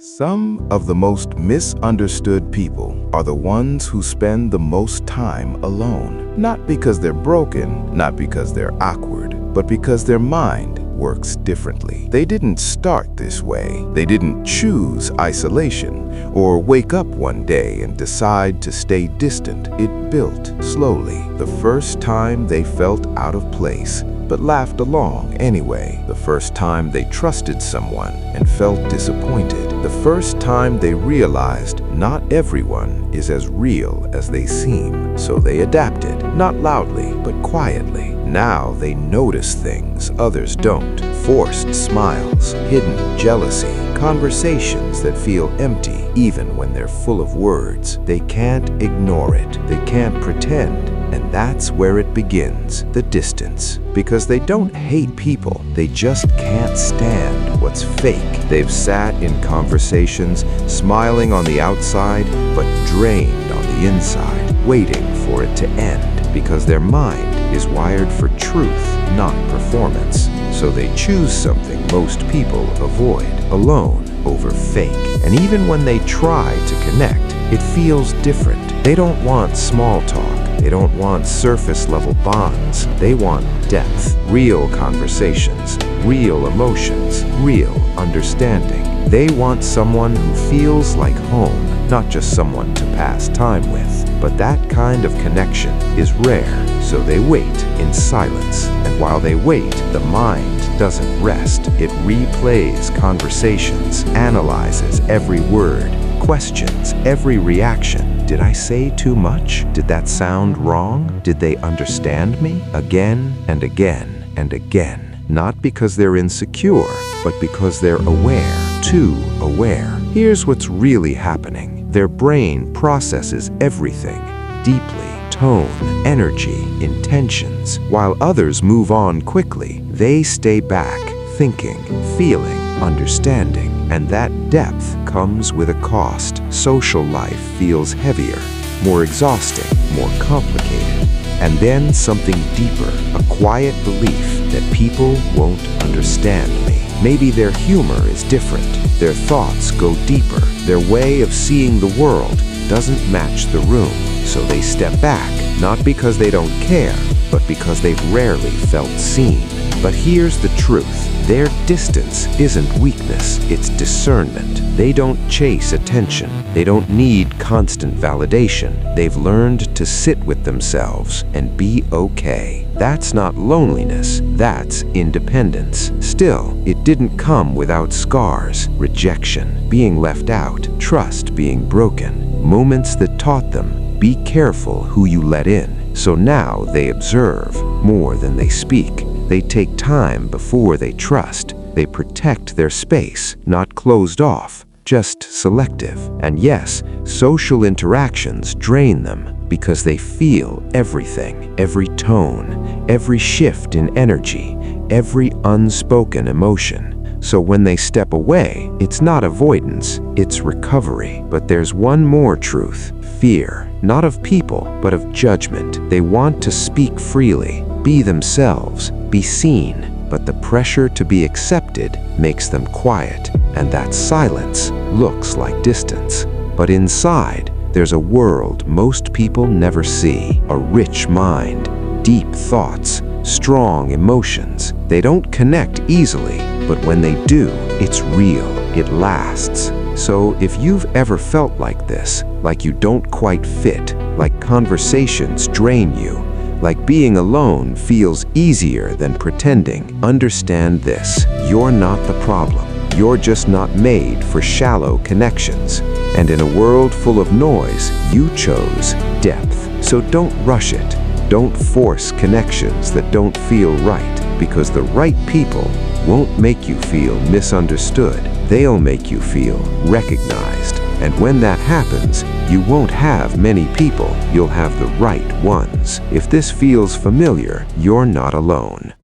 Some of the most misunderstood people are the ones who spend the most time alone. Not because they're broken, not because they're awkward, but because their mind works differently. They didn't start this way. They didn't choose isolation or wake up one day and decide to stay distant. It built slowly. The first time they felt out of place, but laughed along anyway. The first time they trusted someone and felt disappointed. The first time they realized not everyone is as real as they seem. So they adapted, not loudly, but quietly. Now they notice things others don't. Forced smiles, hidden jealousy, conversations that feel empty even when they're full of words. They can't ignore it. They can't pretend. And that's where it begins, the distance. Because they don't hate people, they just can't stand what's fake. They've sat in conversations, smiling on the outside, but drained on the inside, waiting for it to end. Because their mind is wired for truth, not performance. So they choose something most people avoid, alone over fake. And even when they try to connect, it feels different. They don't want small talk. They don't want surface-level bonds. They want depth, real conversations, real emotions, real understanding. They want someone who feels like home, not just someone to pass time with. But that kind of connection is rare, so they wait in silence. And while they wait, the mind doesn't rest. It replays conversations, analyzes every word, questions every reaction. Did I say too much? Did that sound wrong? Did they understand me? Again and again and again. Not because they're insecure, but because they're aware, too aware. Here's what's really happening. Their brain processes everything deeply. Tone, energy, intentions. While others move on quickly, they stay back, thinking, feeling, understanding. And that depth comes with a cost. Social life feels heavier, more exhausting, more complicated. And then something deeper, a quiet belief that people won't understand me. Maybe their humor is different, their thoughts go deeper, their way of seeing the world doesn't match the room. So they step back, not because they don't care, but because they've rarely felt seen. But here's the truth. Their distance isn't weakness, it's discernment. They don't chase attention. They don't need constant validation. They've learned to sit with themselves and be okay. That's not loneliness, that's independence. Still, it didn't come without scars, rejection, being left out, trust being broken, moments that taught them, be careful who you let in. So now they observe more than they speak. They take time before they trust. They protect their space, not closed off, just selective. And yes, social interactions drain them because they feel everything, every tone, every shift in energy, every unspoken emotion. So when they step away, it's not avoidance, it's recovery. But there's one more truth: fear, not of people, but of judgment. They want to speak freely, be themselves, be seen, but the pressure to be accepted makes them quiet, and that silence looks like distance. But inside, there's a world most people never see, a rich mind, deep thoughts, strong emotions. They don't connect easily, but when they do, it's real, it lasts. So if you've ever felt like this, like you don't quite fit, like conversations drain you, like being alone feels easier than pretending, understand this: you're not the problem. You're just not made for shallow connections. And in a world full of noise, you chose depth. So don't rush it. Don't force connections that don't feel right, because the right people won't make you feel misunderstood. They'll make you feel recognized. And when that happens, you won't have many people, you'll have the right ones. If this feels familiar, you're not alone.